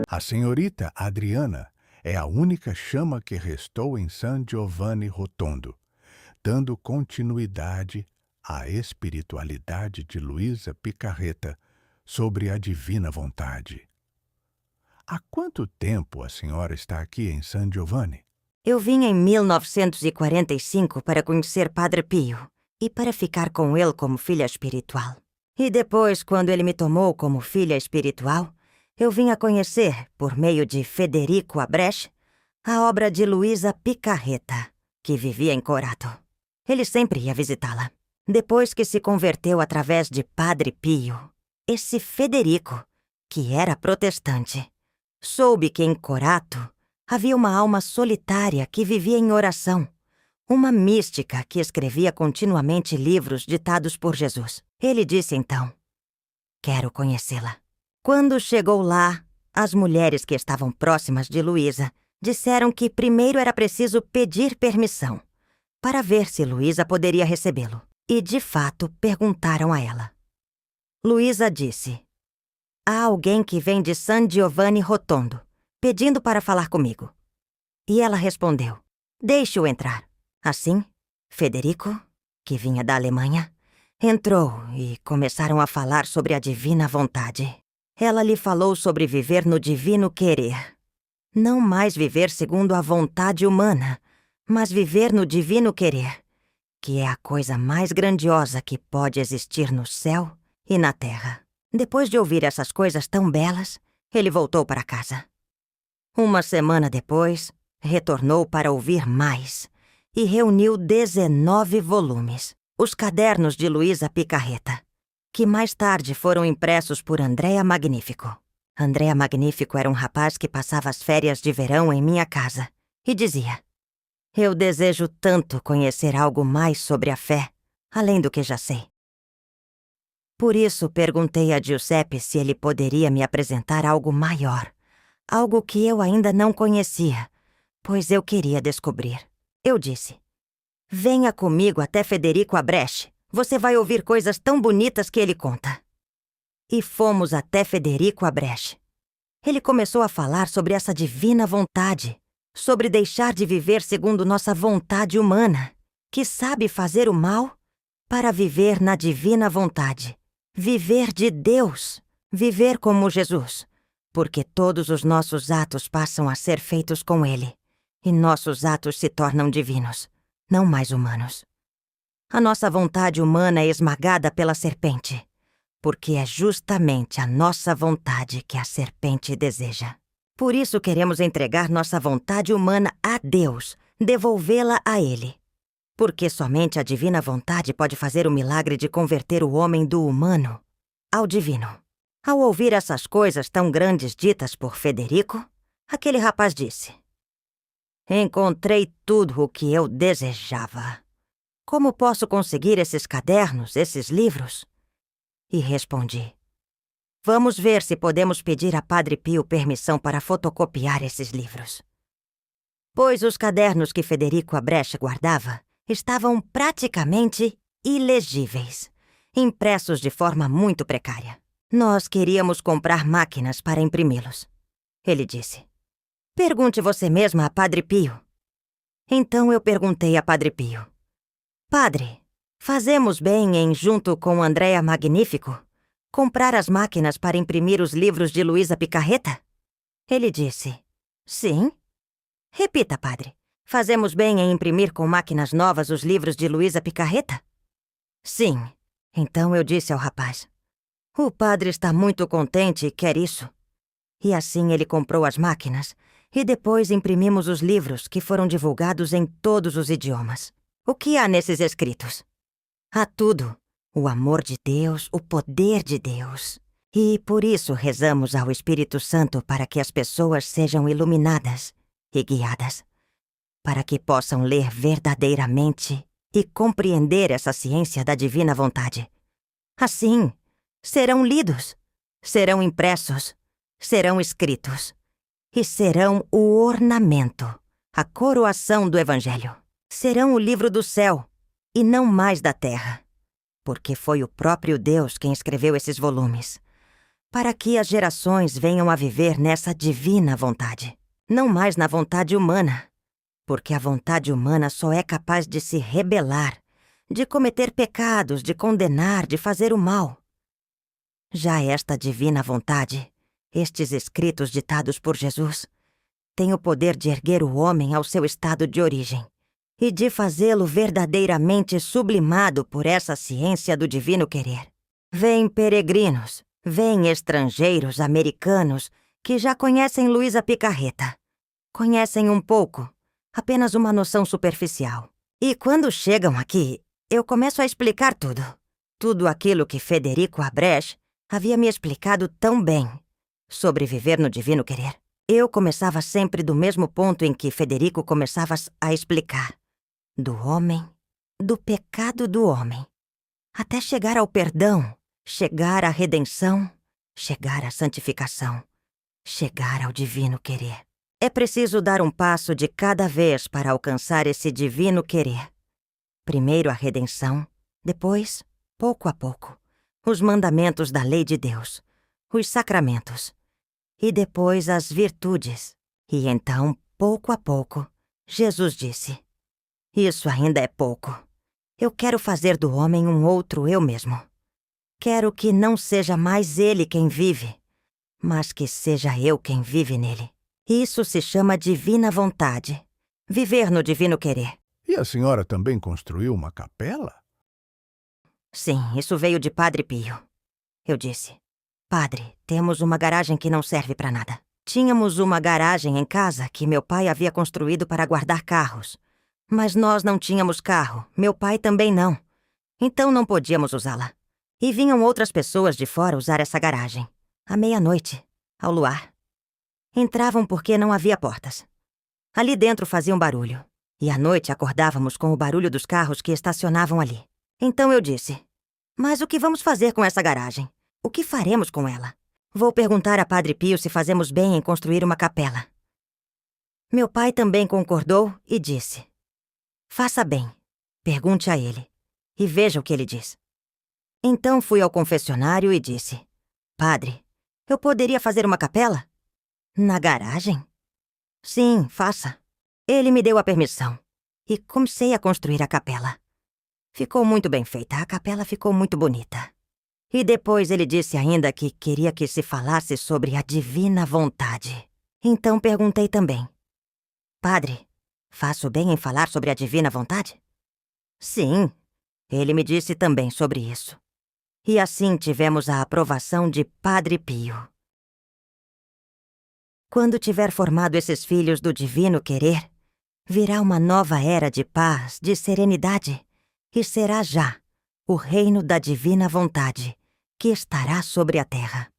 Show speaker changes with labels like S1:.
S1: A senhorita Adriana é a única chama que restou em San Giovanni Rotondo, dando continuidade à espiritualidade de Luísa Picarreta sobre a divina vontade. Há quanto tempo a senhora está aqui em San Giovanni?
S2: Eu vim em 1945 para conhecer Padre Pio e para ficar com ele como filha espiritual. E depois, quando ele me tomou como filha espiritual, eu vim a conhecer, por meio de Federico Abrecht, a obra de Luísa Picarreta, que vivia em Corato. Ele sempre ia visitá-la. Depois que se converteu através de Padre Pio, esse Federico, que era protestante, soube que em Corato havia uma alma solitária que vivia em oração, uma mística que escrevia continuamente livros ditados por Jesus. Ele disse então: "Quero conhecê-la." Quando chegou lá, as mulheres que estavam próximas de Luísa disseram que primeiro era preciso pedir permissão para ver se Luísa poderia recebê-lo. E, de fato, perguntaram a ela. Luísa disse: "Há alguém que vem de San Giovanni Rotondo, pedindo para falar comigo." E ela respondeu: "Deixe-o entrar." Assim, Federico, que vinha da Alemanha, entrou e começaram a falar sobre a divina vontade. Ela lhe falou sobre viver no divino querer. Não mais viver segundo a vontade humana, mas viver no divino querer, que é a coisa mais grandiosa que pode existir no céu e na terra. Depois de ouvir essas coisas tão belas, ele voltou para casa. Uma semana depois, retornou para ouvir mais e reuniu 19 volumes, os cadernos de Luísa Picarreta, que mais tarde foram impressos por Andrea Magnífico. Andrea Magnífico era um rapaz que passava as férias de verão em minha casa e dizia: "Eu desejo tanto conhecer algo mais sobre a fé, além do que já sei." Por isso, perguntei a Giuseppe se ele poderia me apresentar algo maior, algo que eu ainda não conhecia, pois eu queria descobrir. Eu disse: "Venha comigo até Federico Abrecht. Você vai ouvir coisas tão bonitas que ele conta." E fomos até Federico Abrecht. Ele começou a falar sobre essa divina vontade, sobre deixar de viver segundo nossa vontade humana, que sabe fazer o mal, para viver na divina vontade, viver de Deus, viver como Jesus, porque todos os nossos atos passam a ser feitos com Ele, e nossos atos se tornam divinos, não mais humanos. A nossa vontade humana é esmagada pela serpente, porque é justamente a nossa vontade que a serpente deseja. Por isso queremos entregar nossa vontade humana a Deus, devolvê-la a Ele. Porque somente a divina vontade pode fazer o milagre de converter o homem do humano ao divino. Ao ouvir essas coisas tão grandes ditas por Federico, aquele rapaz disse: "Encontrei tudo o que eu desejava. Como posso conseguir esses cadernos, esses livros?" E respondi: "Vamos ver se podemos pedir a Padre Pio permissão para fotocopiar esses livros." Pois os cadernos que Federico Abrecht guardava estavam praticamente ilegíveis, impressos de forma muito precária. Nós queríamos comprar máquinas para imprimi-los. Ele disse: "Pergunte você mesma a Padre Pio." Então eu perguntei a Padre Pio: "Padre, fazemos bem em, junto com Andrea Magnífico, comprar as máquinas para imprimir os livros de Luísa Picarreta?" Ele disse: "Sim." "Repita, padre. Fazemos bem em imprimir com máquinas novas os livros de Luísa Picarreta?" "Sim." Então eu disse ao rapaz: "O padre está muito contente e quer isso." E assim ele comprou as máquinas e depois imprimimos os livros que foram divulgados em todos os idiomas. O que há nesses escritos? Há tudo. O amor de Deus, o poder de Deus. E por isso rezamos ao Espírito Santo para que as pessoas sejam iluminadas e guiadas, para que possam ler verdadeiramente e compreender essa ciência da divina vontade. Assim, serão lidos, serão impressos, serão escritos, e serão o ornamento, a coroação do Evangelho. Serão o livro do céu, e não mais da terra, porque foi o próprio Deus quem escreveu esses volumes, para que as gerações venham a viver nessa divina vontade, não mais na vontade humana, porque a vontade humana só é capaz de se rebelar, de cometer pecados, de condenar, de fazer o mal. Já esta divina vontade, estes escritos ditados por Jesus, têm o poder de erguer o homem ao seu estado de origem e de fazê-lo verdadeiramente sublimado por essa ciência do divino querer. Vêm peregrinos, vêm estrangeiros americanos que já conhecem Luísa Picarreta. Conhecem um pouco, apenas uma noção superficial. E quando chegam aqui, eu começo a explicar tudo. Tudo aquilo que Federico Abrecht havia me explicado tão bem sobre viver no divino querer. Eu começava sempre do mesmo ponto em que Federico começava a explicar. Do homem, do pecado do homem. Até chegar ao perdão, chegar à redenção, chegar à santificação, chegar ao divino querer. É preciso dar um passo de cada vez para alcançar esse divino querer. Primeiro a redenção, depois, pouco a pouco, os mandamentos da lei de Deus, os sacramentos, e depois as virtudes. E então, pouco a pouco, Jesus disse: isso ainda é pouco. Eu quero fazer do homem um outro eu mesmo. Quero que não seja mais ele quem vive, mas que seja eu quem vive nele. Isso se chama divina vontade. Viver no divino querer.
S1: E a senhora também construiu uma capela?
S2: Sim, isso veio de Padre Pio. Eu disse: Padre, temos uma garagem que não serve para nada. Tínhamos uma garagem em casa que meu pai havia construído para guardar carros. Mas nós não tínhamos carro, meu pai também não. Então não podíamos usá-la. E vinham outras pessoas de fora usar essa garagem. À meia-noite, ao luar. Entravam porque não havia portas. Ali dentro faziam barulho. E à noite acordávamos com o barulho dos carros que estacionavam ali. Então eu disse: mas o que vamos fazer com essa garagem? O que faremos com ela? Vou perguntar a Padre Pio se fazemos bem em construir uma capela. Meu pai também concordou e disse: faça bem, pergunte a ele, e veja o que ele diz. Então fui ao confessionário e disse: Padre, eu poderia fazer uma capela? Na garagem? Sim, faça. Ele me deu a permissão, e comecei a construir a capela. Ficou muito bem feita, a capela ficou muito bonita. E depois ele disse ainda que queria que se falasse sobre a divina vontade. Então perguntei também: Padre, faço bem em falar sobre a divina vontade? Sim, ele me disse também sobre isso. E assim tivemos a aprovação de Padre Pio. Quando tiver formado esses filhos do divino querer, virá uma nova era de paz, de serenidade, e será já o reino da divina vontade que estará sobre a terra.